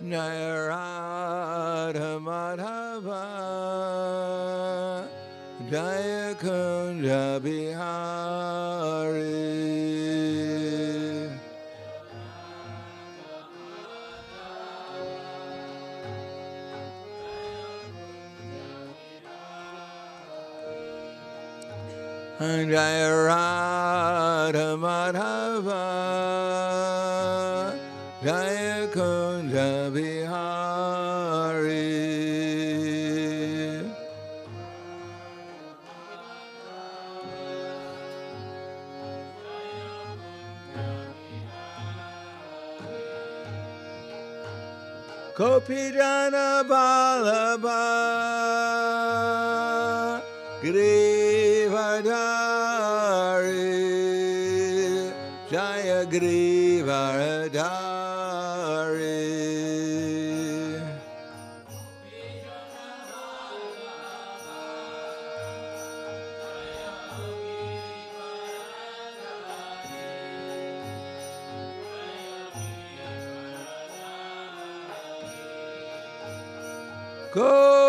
Jaya Radha Madhava Jaya Kunja Bihari Jaya Radha Madhava Jaya Kunja Bihari Kopijana Balaba Grivadari Jaya Grivadari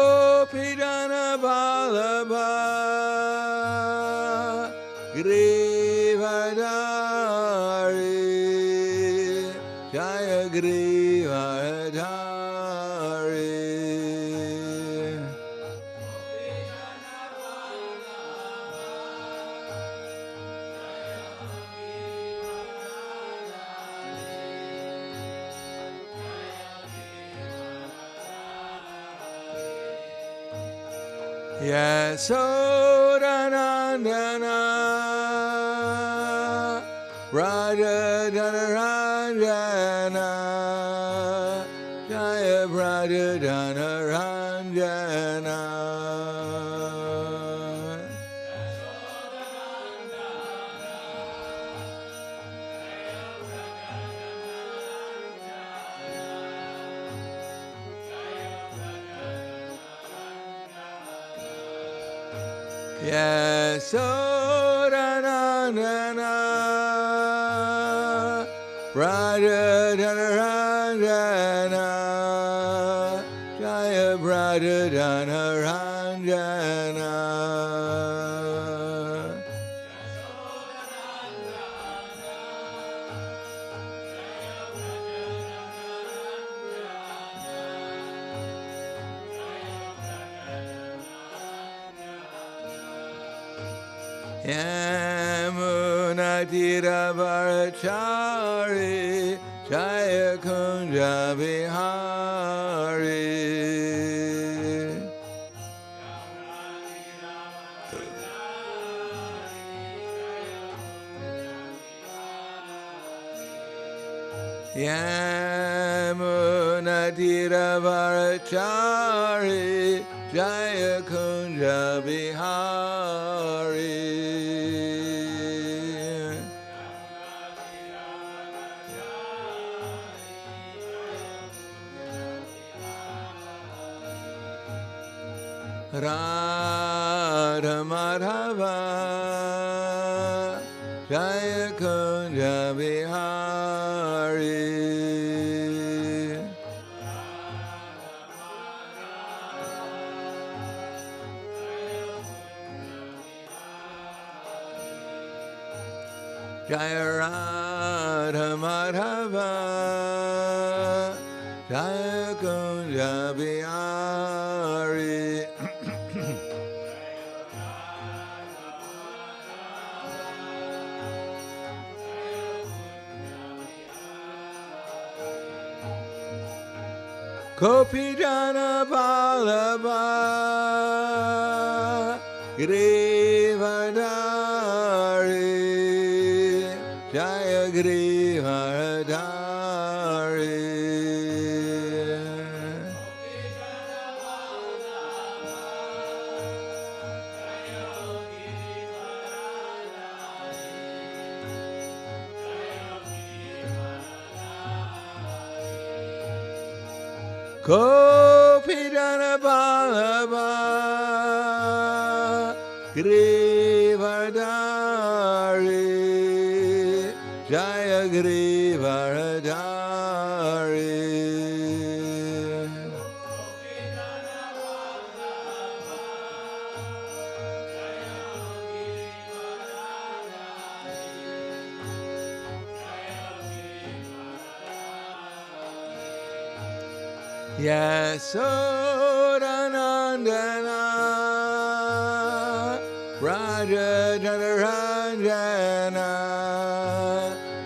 Kopijana Balaba Grivadari Jaya Grivadari Yasodanandana Raja Dhanaranjana Jaya Raja Dhanaranjana Yasodanandana Raja Dhanaranjana Jaya Raja Dhanaranjana Yamunatiravarachari Jaya Kunja Bihari Yamunatiravarachari Jaya Kunja Bihari Radha Madhava Jaya Kunja Bihari Jaya Radha Madhava Jaya Kunja Bihari Kopijana Balaba Grivadari Jaya Grivadari Kopijana Balaba Grivadari Jaya Grivadari Yasodanandana Raja Janaranjana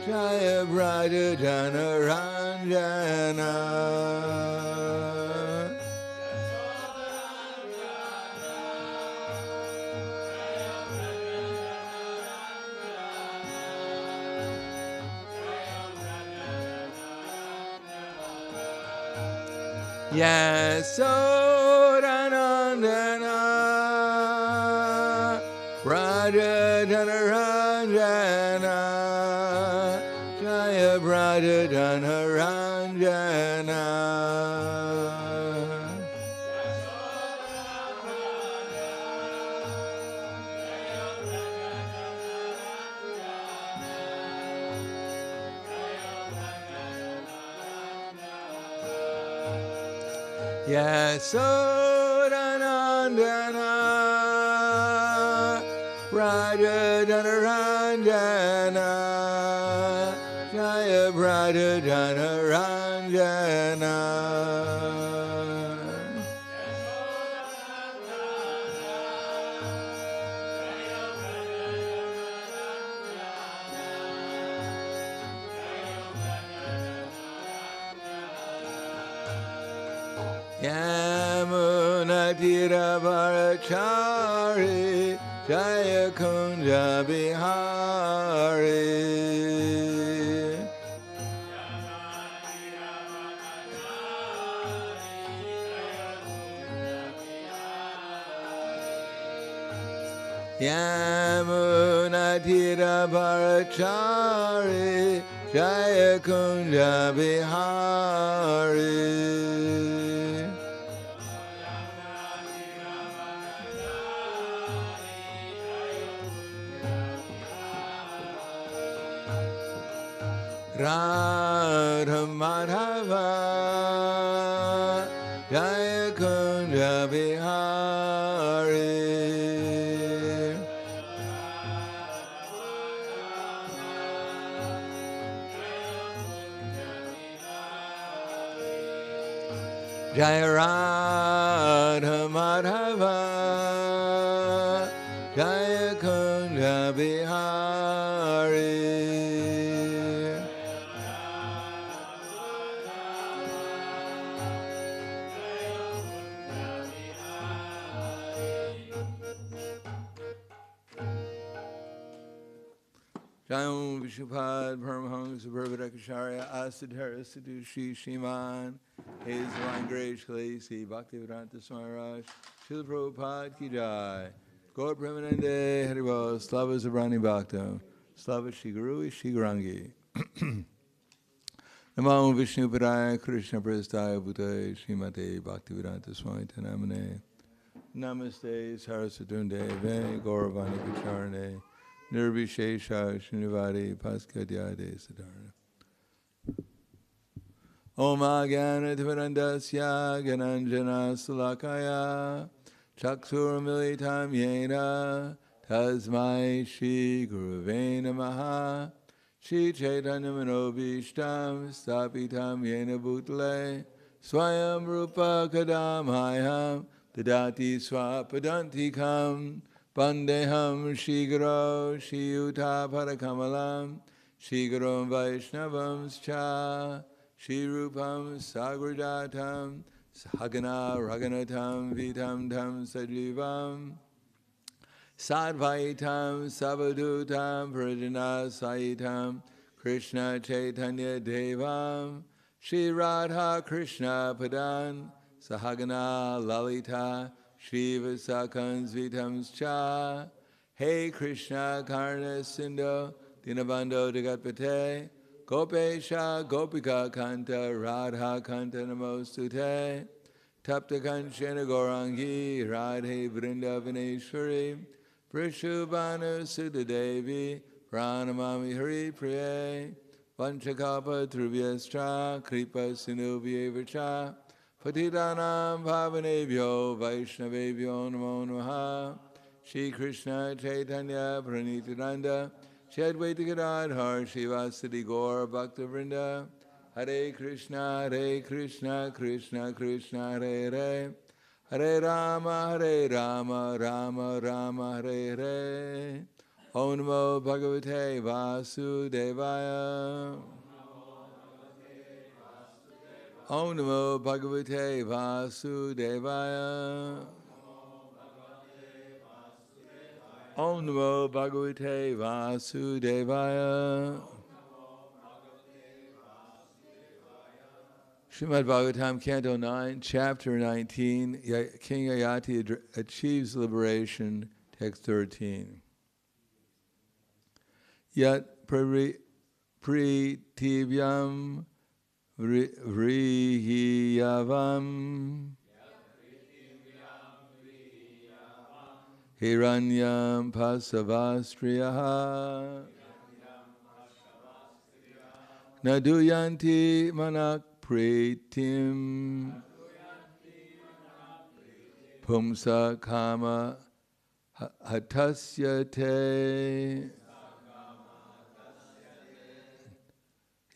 Jaya Raja Janaranjana Yasodanandana Raja Janaranjana Jaya Raja Janaranjana Yasodanandana Raja Janaranjana Jaya Raja Janaranjana Yamunatira Varachari Jaya Kunja Bihari Yamunatira Varachari Jaya Kunja Bihari Radha Madhava Jaya Kunja Bihari Jaya Radha Madhava Jaya Kunja Bihari Jayam Vishupad Paramahansa Parvadakacharya Asadhara Sadhu Shri Shiman His Divine Grace Kalesi Bhakti-Vedanta Smaraj Srila Prabhupada Ki Jai Gaur Premanande Haribol Slava Zabrani Bhakta Slava Shri Guru Shri Gurangi Namo Vishnu Padaya Krishna Prastaya Bhutaya Srimate Bhakti-Vedanta Swami Tanamane Namaste Saraswatunde Ve Gauravani Vicharane Nirvishesha Srinivadi Paskadyade Sadarana Om Agyanativarandasya Gananjana Sulakaya Chaksur Militam Yena Tasmai Shri Gurave Namaha Shri Chaitanya Manobishtam Stapitam Yena Bhutale Swayam Rupa Kadamahayam Dadati Swapadantikam Vandeham Shri Guru Shri Yuta Parakamalam Shri Guru Vaishnavam Cha Shri Rupam Sagrajatam Sahagana Raganatam Vitam Tam Sajivam Sadvaitam Savadutam Prajana Saitam Krishna Chaitanya Devam Shri Radha Krishna Padan Sahagana Lalita Shri Vasakans Vitams Cha Hey Krishna Karna Sindho Dinabando Jagatpate Gopesha Gopika Kanta Radha Kanta Namostute Tapta Kanchana Gaurangi Radhe Vrindavaneshwari Prishubhanu Siddhadevi Pranamami Hari Priye Vanchakapa Trubhyastra Kripa Sinubhyevacha Patitanam Bhavanebhyo Vaishnavebhyo Namo Namaha Shri Krishna Chaitanya Pranityananda Shri Advaita Gadadhar Shivasati Gaur Bhakta Vrinda Hare Krishna, Krishna Krishna, Hare Hare, Hare Rama, Rama Rama, Hare Hare. Om Namo Bhagavate Vasudevaya. Om Namo Bhagavate Vasudevaya. Om Namo Bhagavate Vasudevaya. Srimad Bhagavatam, Canto 9, Chapter 19, King Yayati achieves liberation, Text 13. Yat pritivyam vrihiyavam hiranyam pasavastriyaha naduyanti manak pritim pumsa kama hatasyate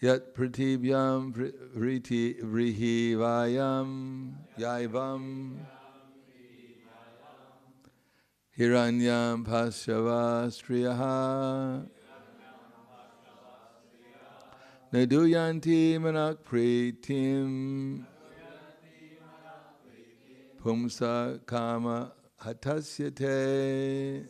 yat prativyam vrihivayam yaivam hiranyam pasyavastriyaha naduyanti manak pritim pumsa kama hatasyate.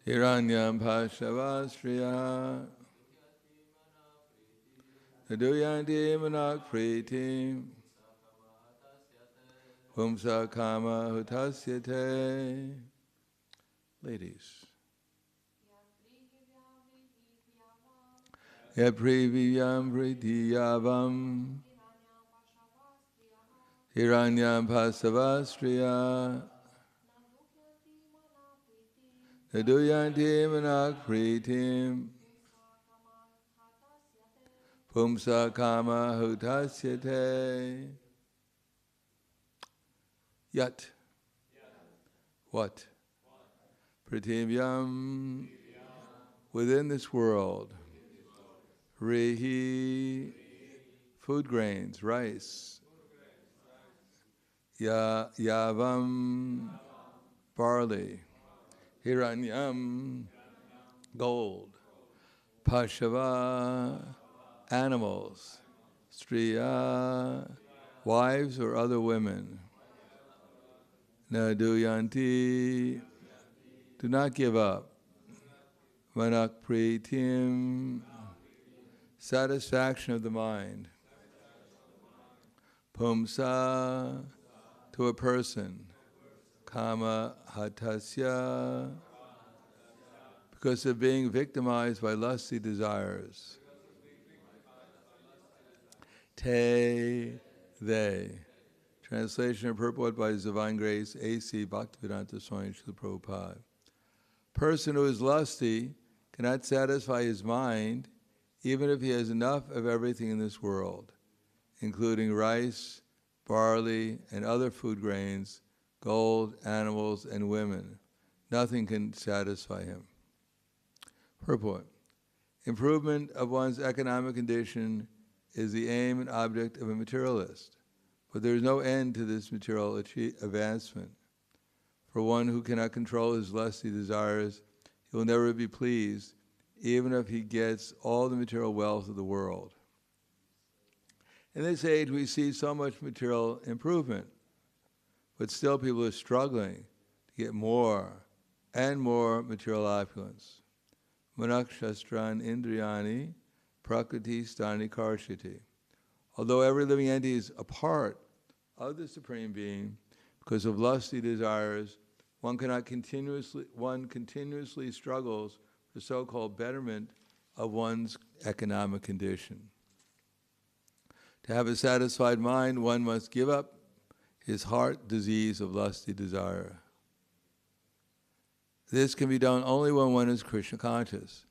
Hiranyam Pashavasriya Naduyanti Manak Pritim Pumsa Kama Hutasyate. Ladies. Yaprivyam Vridiyavam Hiranyam Pasavastriya Naduyanti manak pritim pumsa kama hutasyate. Yat. What? Prativyam. Within this world. Rihi. Food grains, rice. Yavam. Barley. Hiranyam, gold. Pashava, animals. Striya, wives or other women. Naduyanti, do not give up. Manak pritim, satisfaction of the mind. Pumsa, to a person. Kama hatasya, because of being victimized by lusty desires. Te, they. Translation and purport by His Divine Grace, A.C. Bhakti-Vedanta Swami Srila Prabhupada. Person who is lusty cannot satisfy his mind even if he has enough of everything in this world, including rice, barley, and other food grains, gold, animals, and women. Nothing can satisfy him. Purport. Improvement of one's economic condition is the aim and object of a materialist, but there is no end to this material advancement. For one who cannot control his lusty desires, he will never be pleased, even if he gets all the material wealth of the world. In this age, we see so much material improvement, but still people are struggling to get more and more material opulence. Manak shastran indriyani prakriti stani karshiti. Although every living entity is a part of the Supreme Being, because of lusty desires, one continuously struggles for so-called betterment of one's economic condition. To have a satisfied mind, one must give up his heart disease of lusty desire. This can be done only when one is Krishna conscious.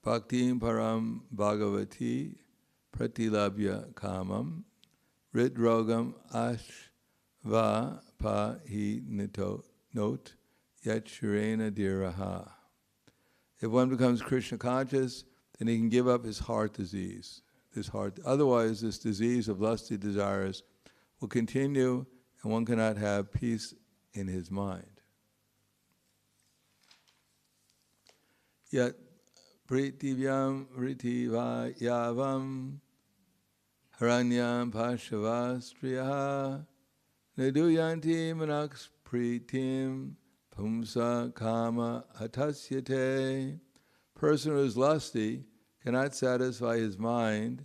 Bhaktim param bhagavati pratilabhya kamam ridrogam ashva pahi not yat shirena diraha. If one becomes Krishna conscious, then he can give up his heart disease. Otherwise, this disease of lusty desires will continue, and one cannot have peace in his mind. Yat pritivyam ritivayavam haranyam pashavastriyaha neduyanti manaks pritim pumsa kama hatasyate. Person who is lusty cannot satisfy his mind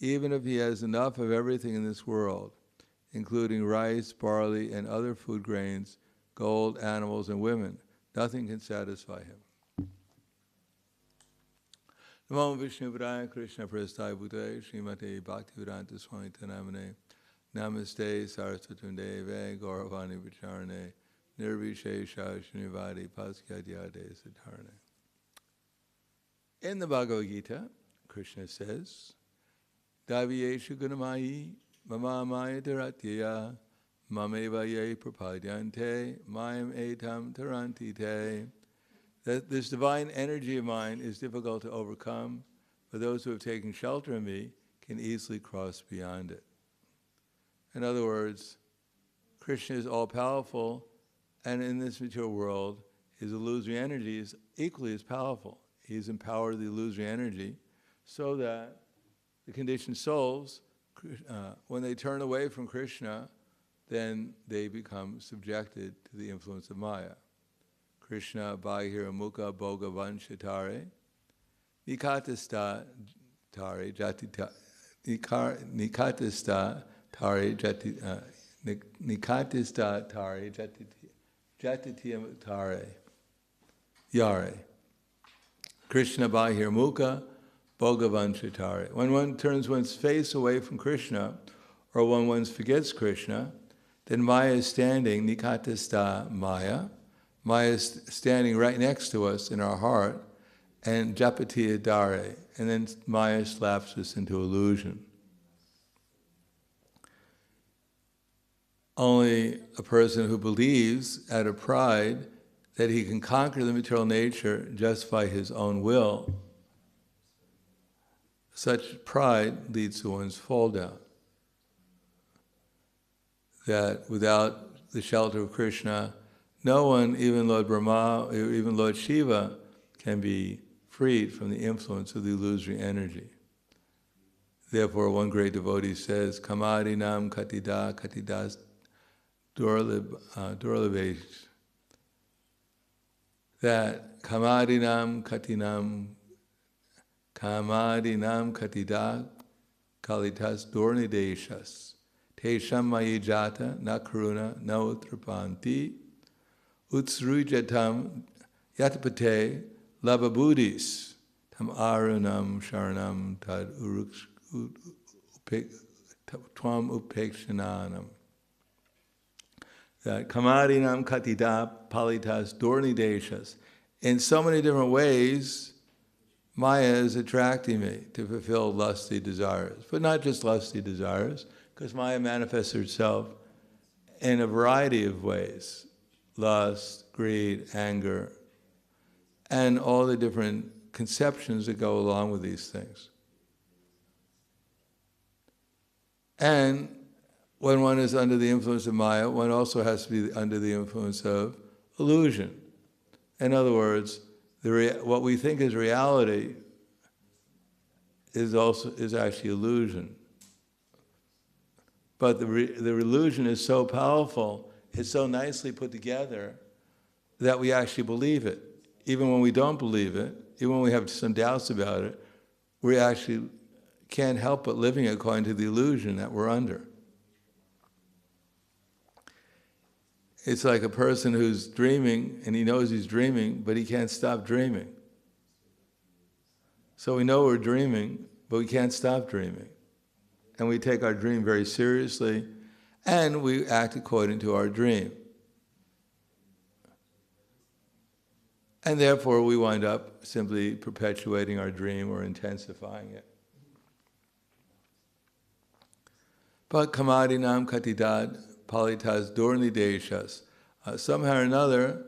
even if he has enough of everything in this world, including rice, barley, and other food grains, gold, animals, and women. Nothing can satisfy him. Namo Vishnu Padaya Krishna Prasthaya Bhutaya Srimate Bhakti-Vedanta Swami Tanamane Namaste Saraswatunde Ve Gauravani Vicharane Nirvishesha Srinivadi Paskyadyade Siddharane. In the Bhagavad Gita, Krishna says, Daviyeshu Gunamayi Mama Maya Dharatyaya Mameva Ye Prapadyante Mayam Etam Tarantite. That this divine energy of mine is difficult to overcome, but those who have taken shelter in me can easily cross beyond it. In other words, Krishna is all-powerful, and in this material world, his illusory energy is equally as powerful. He's empowered the illusory energy so that the conditioned souls, when they turn away from Krishna, then they become subjected to the influence of Maya. Krishna Bahira Mukha Boga Vanshatare Nikatasta Tare Jatita Nikatasta Tare Jati Nikatasta Tare Jatitiyam Tare Yare. Krishna Bahir Mukha Boga Vanshatare. When one turns one's face away from Krishna, or when one forgets Krishna, then Maya is standing, Nikatasta Maya. Maya is standing right next to us in our heart, and Japatiya Dare, and then Maya slaps us into illusion. Only a person who believes out of pride that he can conquer the material nature just by his own will, such pride leads to one's fall down. That without the shelter of Krishna, no one, even Lord Brahma, even Lord Shiva, can be freed from the influence of the illusory energy. Therefore, one great devotee says, Kamadinam katidas durlavesh. That Kamadinam katida kalitas dornideshas. Tesham mayijata na karuna na utrapanti. Utsrujatam yatapate lababudis tam arunam sharanam tad tvam upekshananam. That kamarinam katida palitas dornideshas. In so many different ways, Maya is attracting me to fulfill lusty desires. But not just lusty desires, because Maya manifests herself in a variety of ways. Lust, greed, anger, and all the different conceptions that go along with these things. And when one is under the influence of Maya, one also has to be under the influence of illusion. In other words, what we think is reality is actually illusion. But the illusion is so powerful, it's so nicely put together that we actually believe it. Even when we don't believe it, even when we have some doubts about it, we actually can't help but living according to the illusion that we're under. It's like a person who's dreaming, and he knows he's dreaming, but he can't stop dreaming. So we know we're dreaming, but we can't stop dreaming. And we take our dream very seriously, and we act according to our dream. And therefore we wind up simply perpetuating our dream or intensifying it. But kamadinam katidad palitas durni deshas. Somehow or another,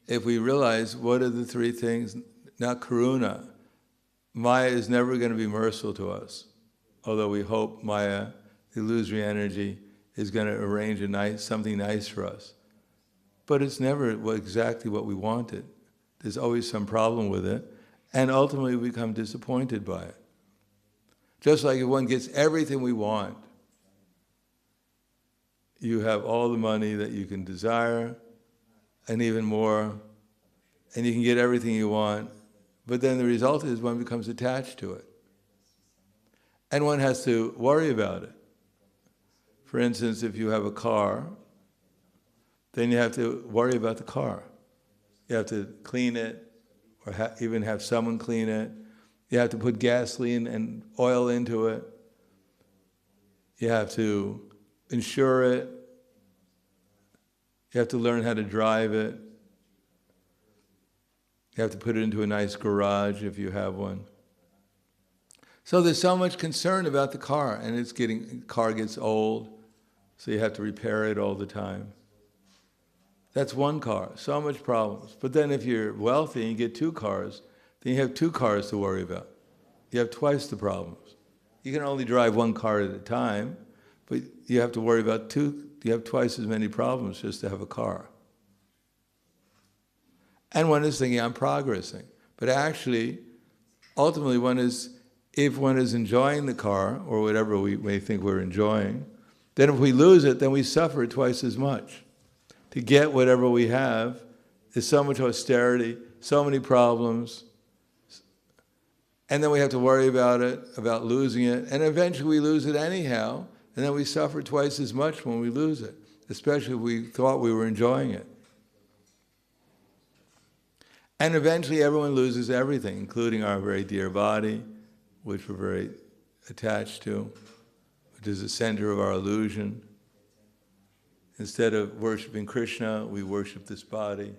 if we realize what are the three things, not karuna, Maya is never going to be merciful to us. Although we hope Maya, the illusory energy, is going to arrange something nice for us. But it's never exactly what we wanted. There's always some problem with it, and ultimately we become disappointed by it. Just like if one gets everything we want, you have all the money that you can desire, and even more, and you can get everything you want, but then the result is one becomes attached to it. And one has to worry about it. For instance, if you have a car, then you have to worry about the car. You have to clean it, or even have someone clean it. You have to put gasoline and oil into it. You have to insure it. You have to learn how to drive it. You have to put it into a nice garage if you have one. So there's so much concern about the car, and the car gets old, so you have to repair it all the time. That's one car, so much problems. But then if you're wealthy and you get two cars, then you have two cars to worry about. You have twice the problems. You can only drive one car at a time, but you have to worry about two. You have twice as many problems just to have a car. And one is thinking, I'm progressing. But actually, ultimately, if one is enjoying the car, or whatever we may think we're enjoying, then if we lose it, then we suffer twice as much. To get whatever we have is so much austerity, so many problems, and then we have to worry about it, about losing it, and eventually we lose it anyhow, and then we suffer twice as much when we lose it, especially if we thought we were enjoying it. And eventually everyone loses everything, including our very dear body, which we're very attached to, which is the center of our illusion. Instead of worshiping Krishna, we worship this body.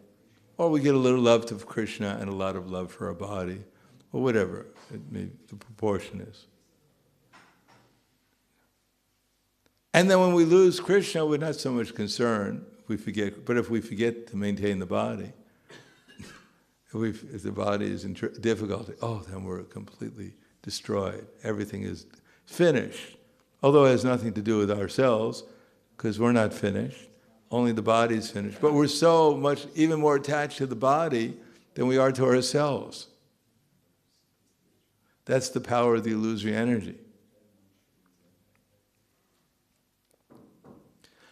Or we get a little love to Krishna and a lot of love for our body, or whatever the proportion is. And then when we lose Krishna, we're not so much concerned. But if we forget to maintain the body, if the body is in difficulty, then we're completely destroyed. Everything is finished. Although it has nothing to do with ourselves, because we're not finished. Only the body is finished. But we're so much, even more attached to the body than we are to ourselves. That's the power of the illusory energy.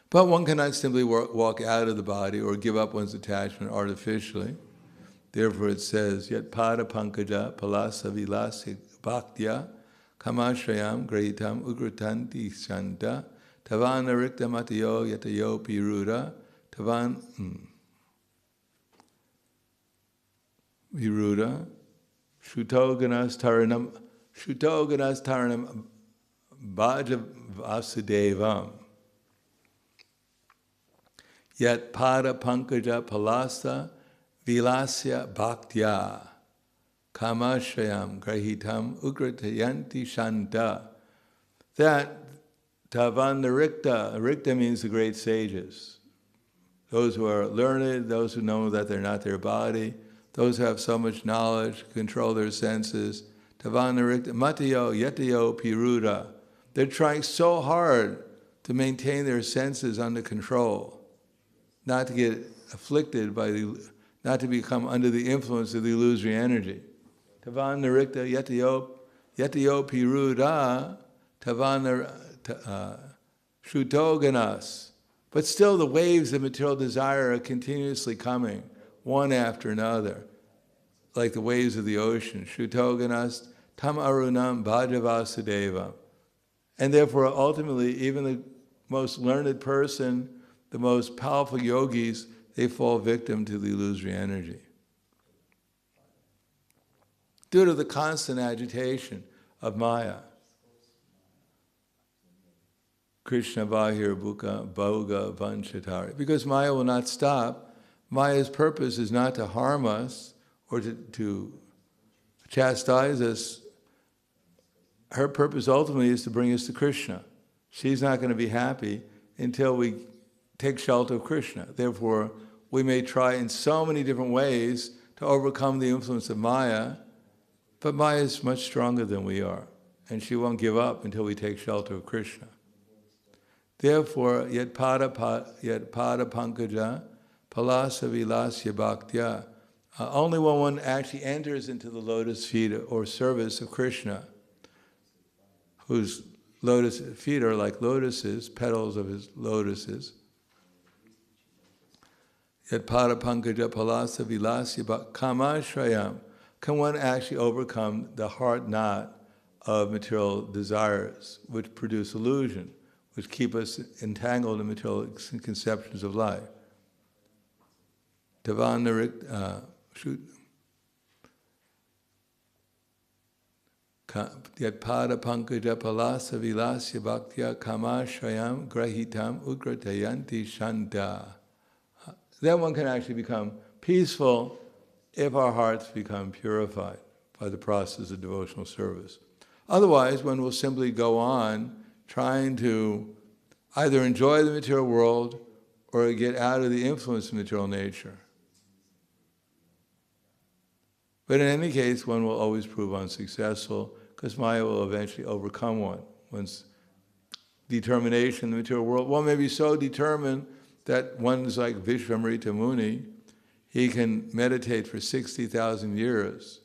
But one cannot simply walk out of the body or give up one's attachment artificially. Therefore it says, Yat pada pankaja palasa vilasi bhaktya kamashrayam grahitam ugratanti shanta tavan arikta matayo yatayo piruda tavan viruda shutoganas taranam bhaja vasudevam Yat pada pankaja palasa vilasya bhaktya kamashayam grahitam ugratayanti shanta. That tavan rikta means the great sages. Those who are learned, those who know that they're not their body, those who have so much knowledge, control their senses. Tavan rikta matayo yatayo piruda. They're trying so hard to maintain their senses under control, not to get afflicted by not to become under the influence of the illusory energy. Tavan narikta yatayo piruda tavan shutoganas. But still the waves of material desire are continuously coming, one after another, like the waves of the ocean. Shutoganas tam arunam bhajavasudeva. And therefore, ultimately, even the most learned person the most powerful yogis, they fall victim to the illusory energy. Due to the constant agitation of Maya. Krishna Bahir Bhuka Bhoga Vanchatari. Because Maya will not stop. Maya's purpose is not to harm us or to chastise us. Her purpose ultimately is to bring us to Krishna. She's not going to be happy until we take shelter of Krishna. Therefore, we may try in so many different ways to overcome the influence of Maya, but Maya is much stronger than we are, and she won't give up until we take shelter of Krishna. Therefore, yat pada pankaja palasa vilasya bhaktya. Only when one actually enters into the lotus feet or service of Krishna, whose lotus feet are like lotuses, petals of his lotuses. Yat pada pankaja palasa vilasya kamashrayam. Can one actually overcome the heart knot of material desires, which produce illusion, which keep us entangled in material conceptions of life? Tavanarik, Yat pada pankaja palasa vilasya bhaktya kamashrayam grahitam ugratayanti shanta. Then one can actually become peaceful if our hearts become purified by the process of devotional service. Otherwise, one will simply go on trying to either enjoy the material world or get out of the influence of material nature. But in any case, one will always prove unsuccessful because Maya will eventually overcome one. One's determination in the material world, one may be so determined that one's like Vishvamrita Muni, he can meditate for 60,000 years.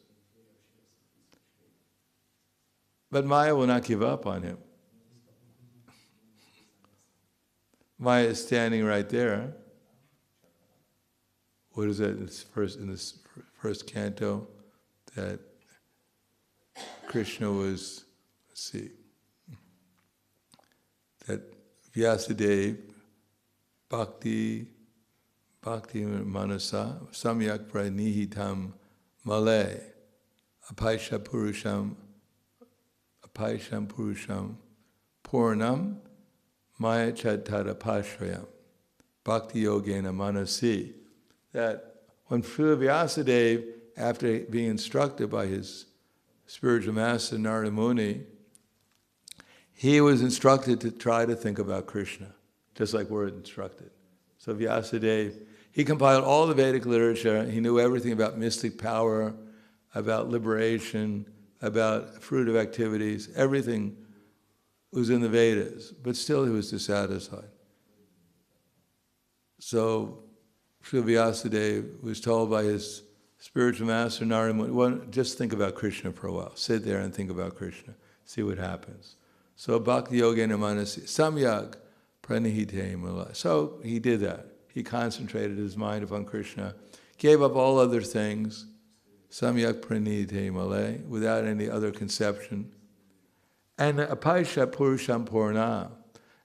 But Maya will not give up on him. Maya is standing right there. What is that in this first canto? That Krishna was, let's see, that Vyasadeva, Bhakti Manasa, Samyak Pranihitam Male, Apaisha Purusham, Purnam, Maya Chattara Pashrayam, bhakti-yogena manasi. That when Srila Vyasadeva, after being instructed by his spiritual master Narada Muni, he was instructed to try to think about Krishna, just like we're instructed. So Vyasadeva, he compiled all the Vedic literature. He knew everything about mystic power, about liberation, about fruitive activities. Everything was in the Vedas, but still he was dissatisfied. So Srila Vyasadeva was told by his spiritual master Narada Muni, well, just think about Krishna for a while. Sit there and think about Krishna. See what happens. So bhakti-yogena manasi, samyak pranihite mala. So he did that. He concentrated his mind upon Krishna, gave up all other things, samyak pranihite male, without any other conception. And apaishat purusham purnam.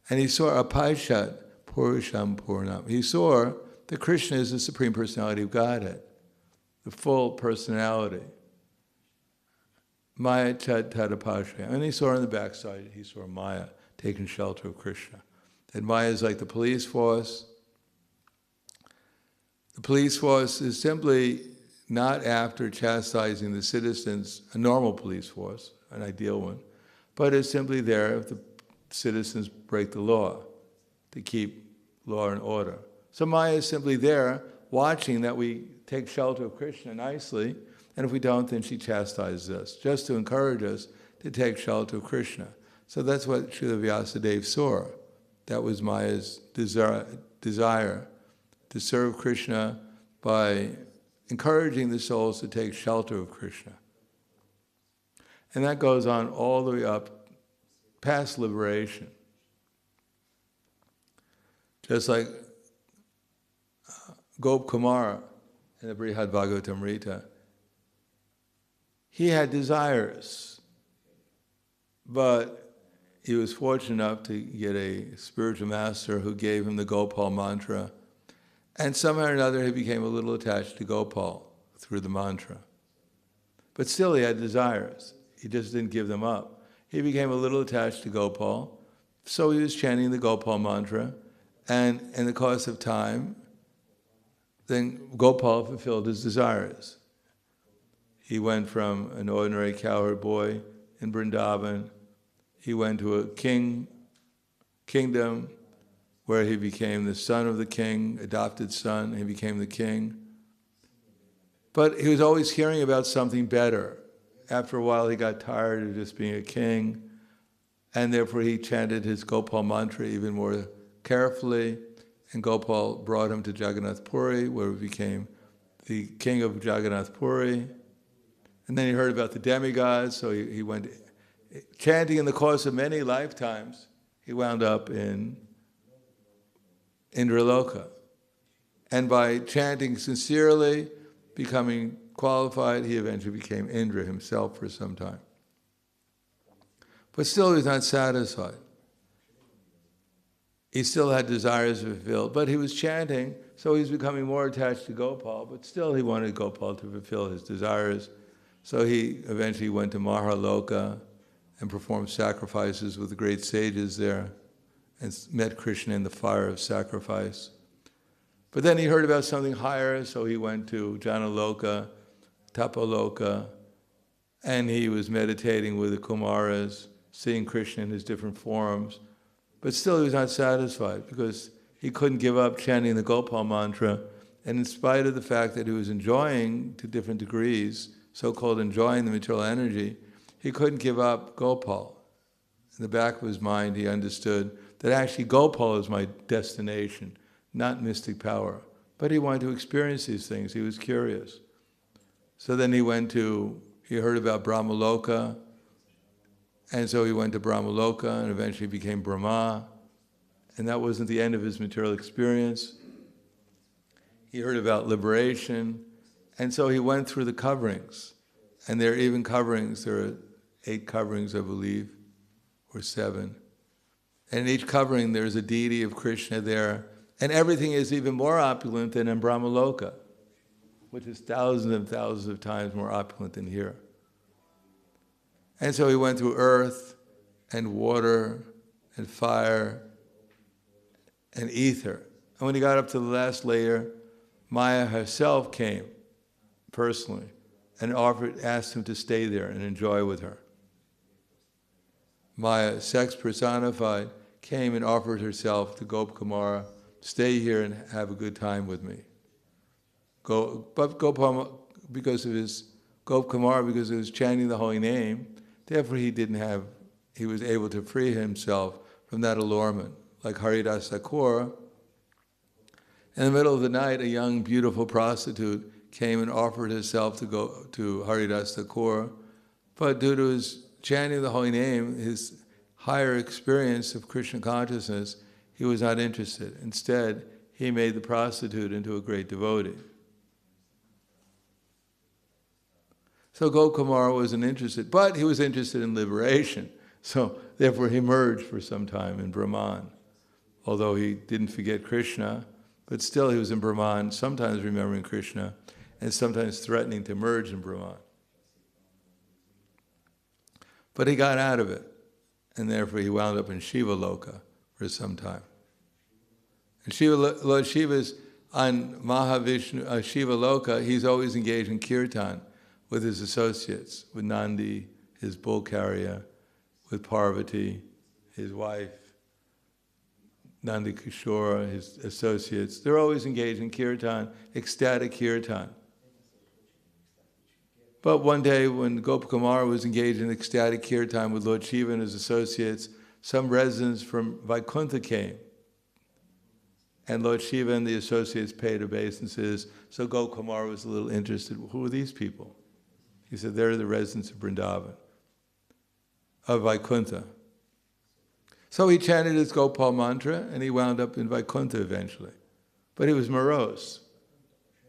And he saw apaishat purusham purnam. He saw that Krishna is the Supreme Personality of Godhead, the full personality. Maya Tadapashya. And he saw on the backside, he saw Maya taking shelter of Krishna. That Maya is like the police force. The police force is simply not after chastising the citizens, a normal police force, an ideal one, but is simply there if the citizens break the law, to keep law and order. So Maya is simply there watching that we take shelter of Krishna nicely, and if we don't, then she chastises us, just to encourage us to take shelter of Krishna. So that's what Srila Vyasadeva saw. That was Maya's desire to serve Krishna by encouraging the souls to take shelter of Krishna. And that goes on all the way up past liberation. Just like Gop Kumara in the Brihad Bhagavatamrita, he had desires, but he was fortunate enough to get a spiritual master who gave him the Gopal mantra. And somehow or another he became a little attached to Gopal through the mantra. But still he had desires. He just didn't give them up. He became a little attached to Gopal, so he was chanting the Gopal mantra, and in the course of time, then Gopal fulfilled his desires. He went from an ordinary cowherd boy in Vrindavan. He went to a kingdom where he became the son of the king, adopted son. He became the king. But he was always hearing about something better. After a while, he got tired of just being a king, and therefore he chanted his Gopal mantra even more carefully. And Gopal brought him to Jagannath Puri, where he became the king of Jagannath Puri. And then he heard about the demigods, so he went chanting in the course of many lifetimes. He wound up in Indraloka. And by chanting sincerely, becoming qualified, he eventually became Indra himself for some time. But still he was not satisfied. He still had desires to fulfill, but he was chanting, so he was becoming more attached to Gopal, but still he wanted Gopal to fulfill his desires. So he eventually went to Mahaloka and performed sacrifices with the great sages there and met Krishna in the fire of sacrifice. But then he heard about something higher, so he went to Janaloka, Tapaloka, and he was meditating with the Kumaras, seeing Krishna in his different forms. But still he was not satisfied because he couldn't give up chanting the Gopal mantra, and in spite of the fact that he was enjoying to different degrees, so-called enjoying the material energy, he couldn't give up Gopal. In the back of his mind he understood that actually Gopal is my destination, not mystic power. But he wanted to experience these things, he was curious. So then he heard about Brahmaloka, and so he went to Brahmaloka and eventually became Brahma, and that wasn't the end of his material experience. He heard about liberation, and so he went through the coverings. And there are even coverings, there are 8 coverings, I believe, or 7. And in each covering there's a deity of Krishna there, and everything is even more opulent than in Brahmaloka, which is thousands and thousands of times more opulent than here. And so he went through earth and water and fire and ether. And when he got up to the last layer, Maya herself came personally and asked him to stay there and enjoy with her. Maya, sex personified, came and offered herself to Gopakumara, stay here and have a good time with me. But Gopakumara, because of his chanting the holy name, therefore he was able to free himself from that allurement. Like Haridas Thakur, in the middle of the night, a young, beautiful prostitute came and offered herself to go to Haridas Thakur, but due to his chanting the holy name, his higher experience of Krishna consciousness, he was not interested. Instead, he made the prostitute into a great devotee. So Gopakumara wasn't interested, but he was interested in liberation. So therefore he merged for some time in Brahman. Although he didn't forget Krishna, but still he was in Brahman, sometimes remembering Krishna, and sometimes threatening to merge in Brahman. But he got out of it, and therefore he wound up in Shiva Loka for some time. And Lord Shiva's on Mahavishnu, Shiva Loka, he's always engaged in kirtan with his associates, with Nandi, his bull carrier, with Parvati, his wife, Nandi Kishore, his associates. They're always engaged in kirtan, ecstatic kirtan. But one day when Gopakumara was engaged in ecstatic kirtan with Lord Shiva and his associates, some residents from Vaikuntha came. And Lord Shiva and the associates paid obeisances, so Gopakumara was a little interested. Who are these people? He said, they're the residents of Vrindavan, of Vaikuntha. So he chanted his Gopal mantra, and he wound up in Vaikuntha eventually. But he was morose.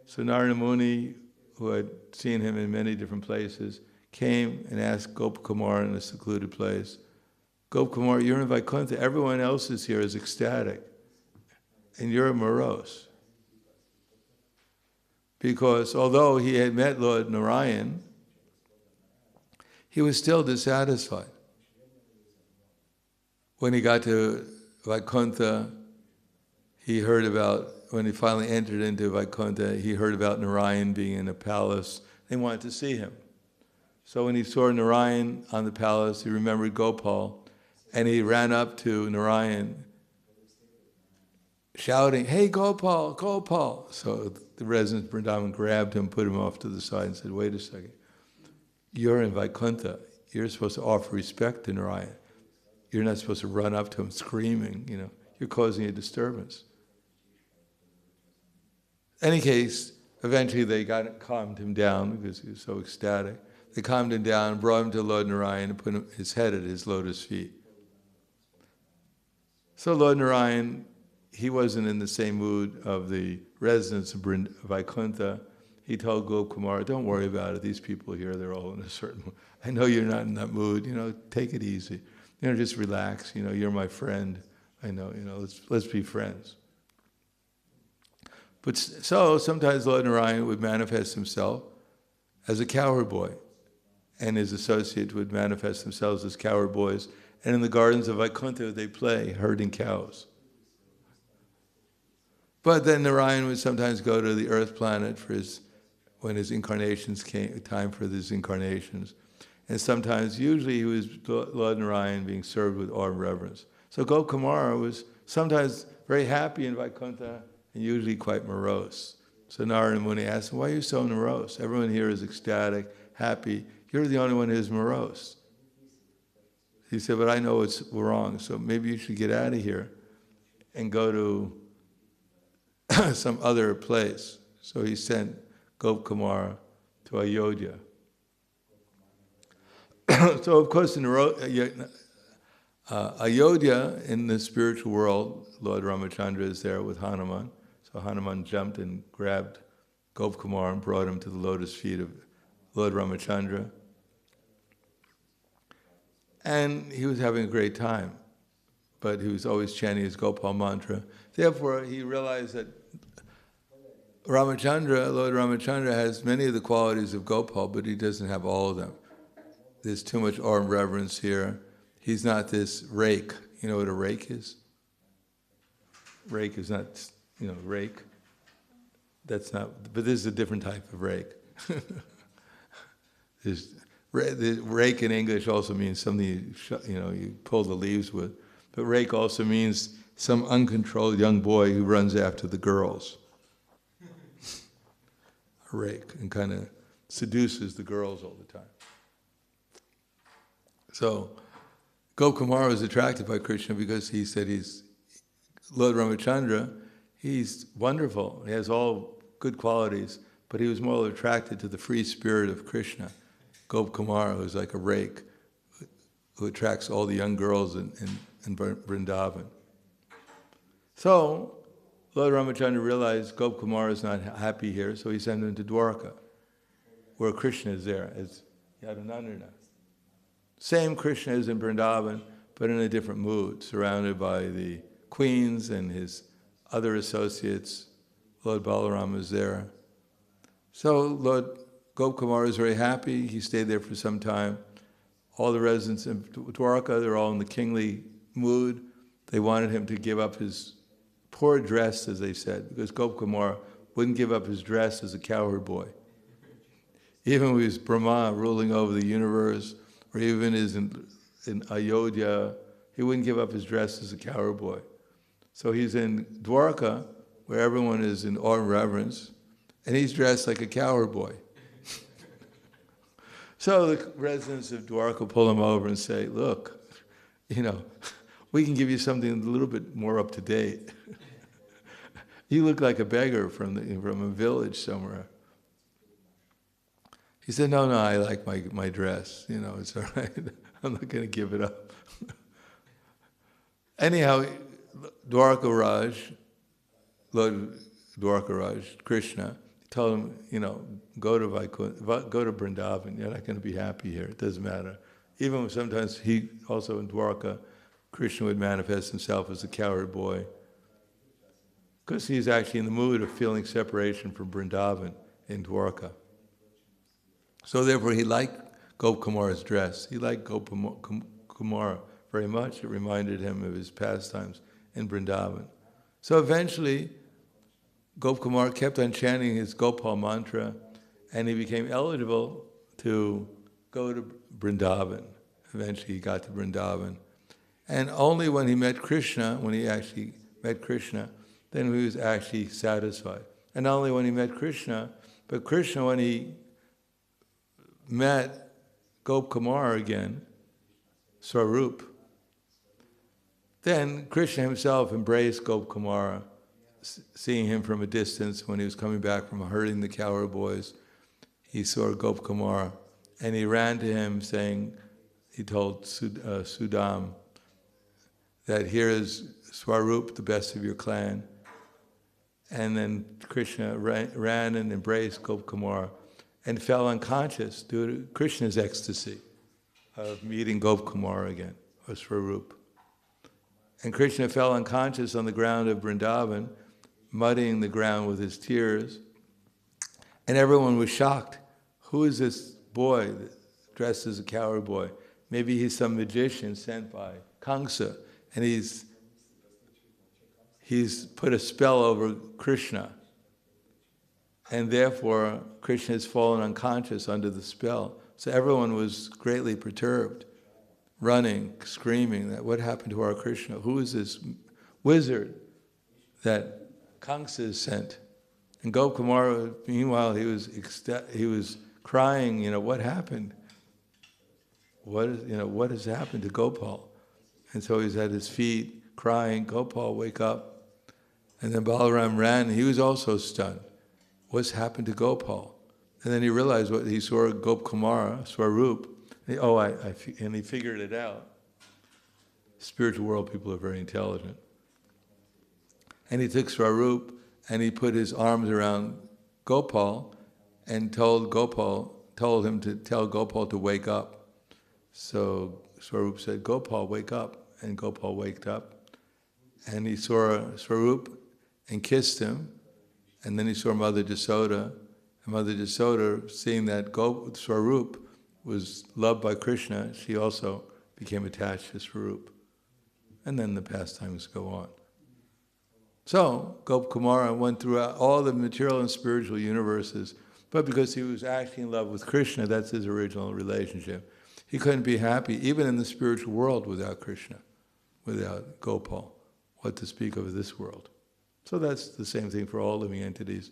So Narada Muni, who had seen him in many different places, came and asked Gopakumara in a secluded place, Gopkumar, you're in Vaikuntha. Everyone else is here is ecstatic. And you're morose. Because although he had met Lord Narayan, he was still dissatisfied. When he got to Vaikuntha, when he finally entered into Vaikuntha, he heard about Narayan being in a palace. They wanted to see him. So when he saw Narayan on the palace, he remembered Gopal, and he ran up to Narayan, shouting, "Hey Gopal, Gopal!" So the resident Vrindavan grabbed him, put him off to the side and said, "Wait a second. You're in Vaikuntha. You're supposed to offer respect to Narayan. You're not supposed to run up to him screaming, You're causing a disturbance." In any case, eventually they calmed him down because he was so ecstatic. They calmed him down, brought him to Lord Narayan and put his head at his lotus feet. So Lord Narayan, he wasn't in the same mood of the residents of Vaikuntha. He told Gopkumar, "Don't worry about it. These people here, they're all in a certain mood. I know you're not in that mood. Take it easy. Just relax. You're my friend. I know. Let's be friends." But so sometimes Lord Narayan would manifest himself as a cowherd boy, and his associates would manifest themselves as cowherd boys. And in the gardens of Vaikuntha, they play herding cows. But then Narayan would sometimes go to the earth planet when his incarnations came, time for his incarnations. And sometimes, usually he was Lord Narayan being served with awe and reverence. So Gopkumar was sometimes very happy in Vaikuntha and usually quite morose. So Narada Muni asked him, "Why are you so morose? Everyone here is ecstatic, happy. You're the only one who's morose." He said, "But I know it's wrong, so maybe you should get out of here and go to some other place." So he sent Gopkumar to Ayodhya. So of course in Ayodhya, in the spiritual world, Lord Ramachandra is there with Hanuman. So Hanuman jumped and grabbed Gopkumar and brought him to the lotus feet of Lord Ramachandra. And he was having a great time, but he was always chanting his Gopal mantra. Therefore, he realized that Lord Ramachandra has many of the qualities of Gopal, but he doesn't have all of them. There's too much awe and reverence here. He's not this rake. You know what a rake is? Rake is not, rake. That's not, but this is a different type of rake. The rake in English also means something you pull the leaves with. But rake also means some uncontrolled young boy who runs after the girls. A rake, and kind of seduces the girls all the time. So Gopkumar was attracted by Krishna because he said Lord Ramachandra, he's wonderful, he has all good qualities, but he was more attracted to the free spirit of Krishna. Gopkumar, who's like a rake, who attracts all the young girls in Vrindavan. So Lord Ramachandra realized Gopkumar is not happy here, so he sent him to Dwarka, where Krishna is there, as Yadunandana. Same Krishna as in Vrindavan, but in a different mood, surrounded by the queens and his other associates. Lord Balaram is there. So Lord Gopkumar is very happy. He stayed there for some time. All the residents in Dwarka, they're all in the kingly mood. They wanted him to give up his poor dress, as they said, because Gopkumar wouldn't give up his dress as a cowherd boy. Even when he was Brahma ruling over the universe, or even in Ayodhya, he wouldn't give up his dress as a cowherd boy. So he's in Dwarka, where everyone is in awe and reverence, and he's dressed like a cowherd boy. So the residents of Dwarka pull him over and say, "Look, we can give you something a little bit more up to date. You look like a beggar from a village somewhere." He said, no, I like my dress. It's all right. I'm not going to give it up. Anyhow, Dwarka Lord Dwarka Krishna, told him, go to Vrindavan. You're not going to be happy here. It doesn't matter. Even sometimes he also in Dwarka, Krishna would manifest himself as a cowherd boy, because he's actually in the mood of feeling separation from Vrindavan in Dwarka. So therefore he liked Gopkumara's dress. He liked Gopkumara very much. It reminded him of his pastimes in Vrindavan. So eventually, Gopkumara kept on chanting his Gopal mantra, and he became eligible to go to Vrindavan. Eventually he got to Vrindavan. And only when he met Krishna, when he actually met Krishna, then he was actually satisfied. And not only when he met Krishna, but Krishna, when he met Gopkumara again, Swarup, then Krishna himself embraced Gopkumara, seeing him from a distance when he was coming back from herding the cowherd boys. He saw Gopkumara, and he ran to him saying, he told Sudam that here is Swarup, the best of your clan. And then Krishna ran and embraced Gopkumara and fell unconscious due to Krishna's ecstasy of meeting Gopkumara again, or Swarup. And Krishna fell unconscious on the ground of Vrindavan, muddying the ground with his tears. And everyone was shocked. Who is this boy dressed as a cowherd boy? Maybe he's some magician sent by Kamsa, and he's put a spell over Krishna. And therefore, Krishna has fallen unconscious under the spell. So everyone was greatly perturbed, running, screaming, that what happened to our Krishna? Who is this wizard that Kamsa has sent? And Gopkumara, meanwhile, he was crying, what happened? What has happened to Gopal? And so he's at his feet, crying, Gopal, wake up. And then Balaram ran, and he was also stunned. What's happened to Gopal? And then he realized what he saw Gopkumara, Swarup, and he figured it out. Spiritual world people are very intelligent. And he took Swarup, and he put his arms around Gopal, and told him to tell Gopal to wake up. So Swarup said, Gopal, wake up. And Gopal waked up. And he saw Swarup and kissed him. And then he saw Mother Jasoda. And Mother Jasoda, seeing that Swarup was loved by Krishna, she also became attached to Swarup. And then the pastimes go on. So Gopkumara went throughout all the material and spiritual universes, but because he was actually in love with Krishna, that's his original relationship. He couldn't be happy, even in the spiritual world, without Krishna, without Gopal. What to speak of this world? So that's the same thing for all living entities.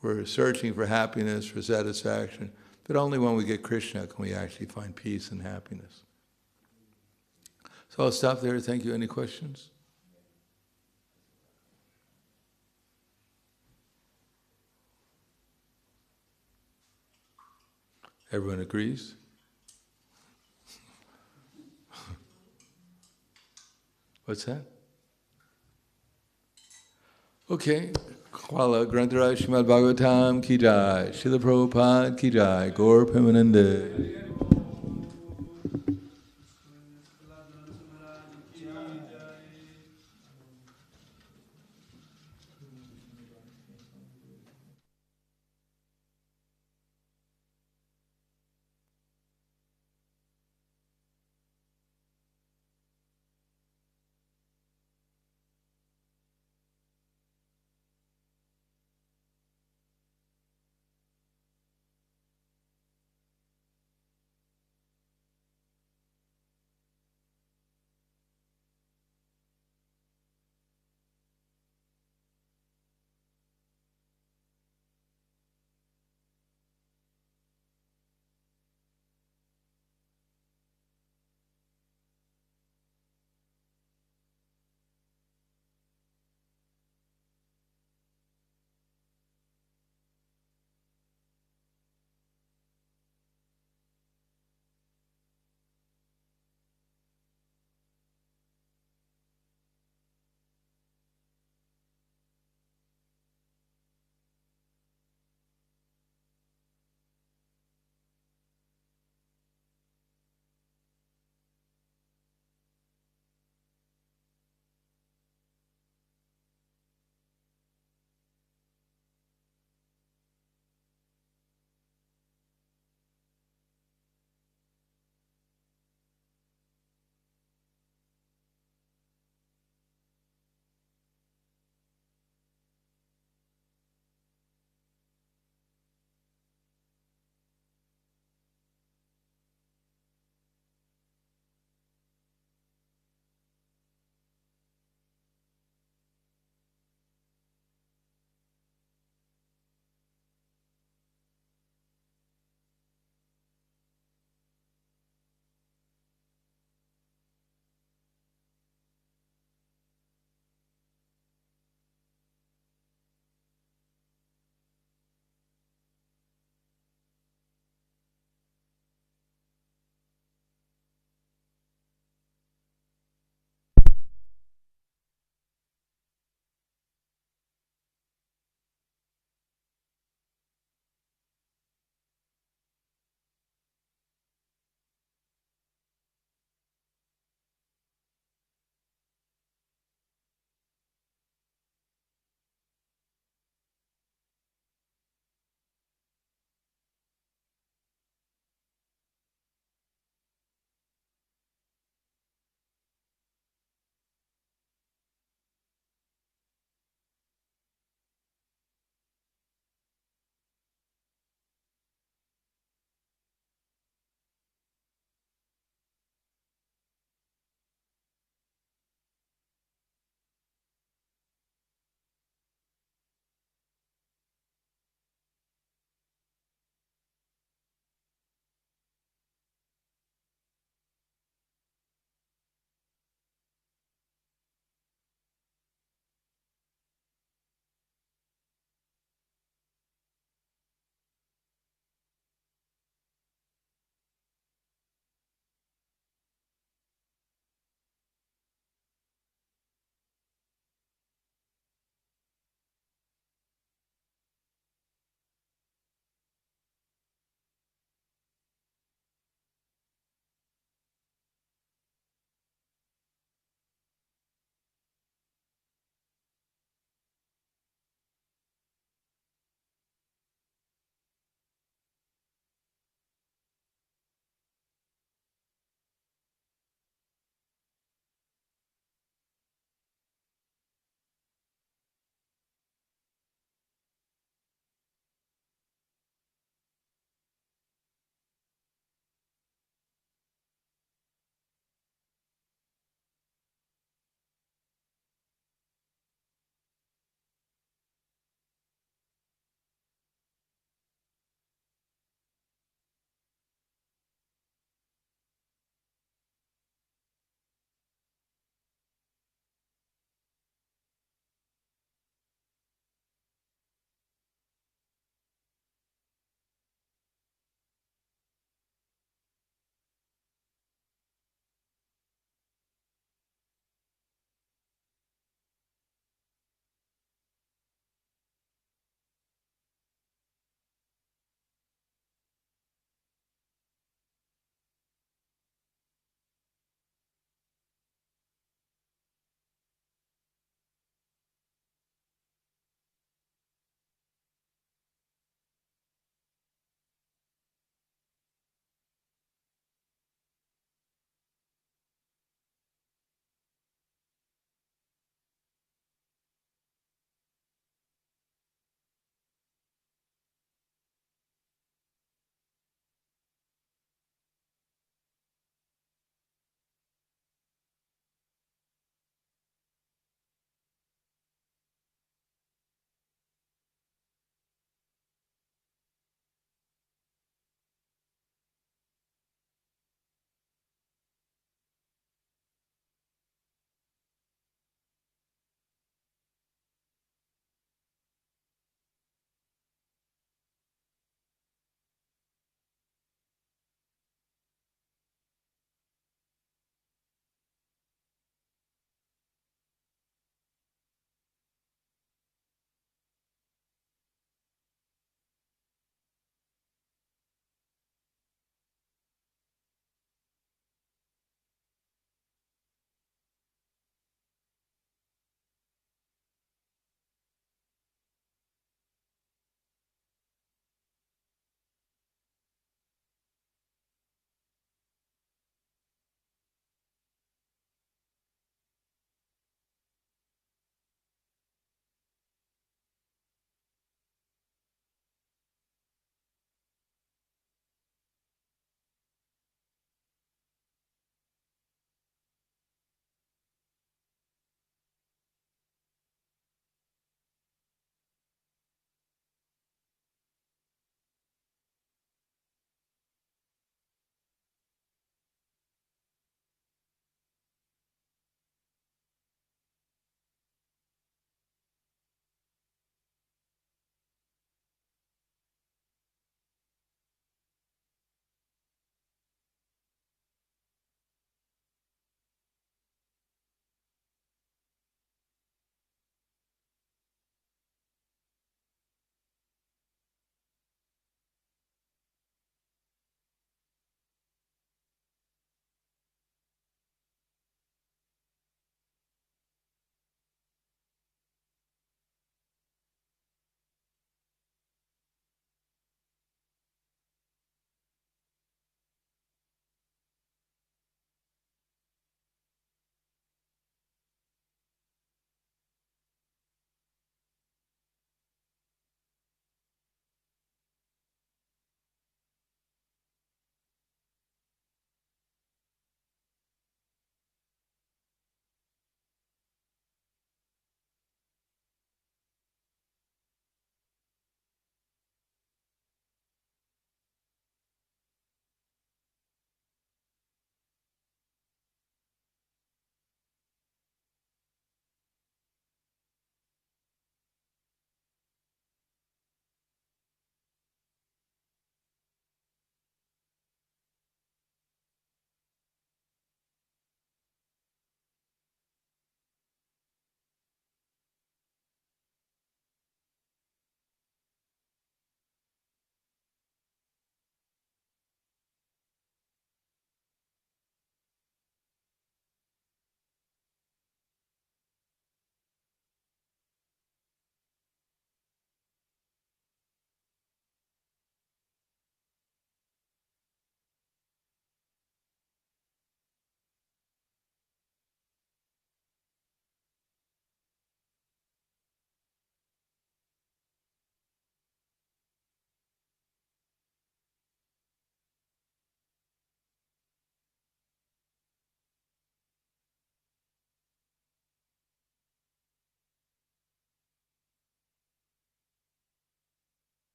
We're searching for happiness, for satisfaction, but only when we get Krishna can we actually find peace and happiness. So I'll stop there. Thank you. Any questions? Everyone agrees? What's that? Okay. Kvala Grantaraj Srimad Bhagavatam Ki Jai, Srila Prabhupada Ki Jai, Gaur Premanande.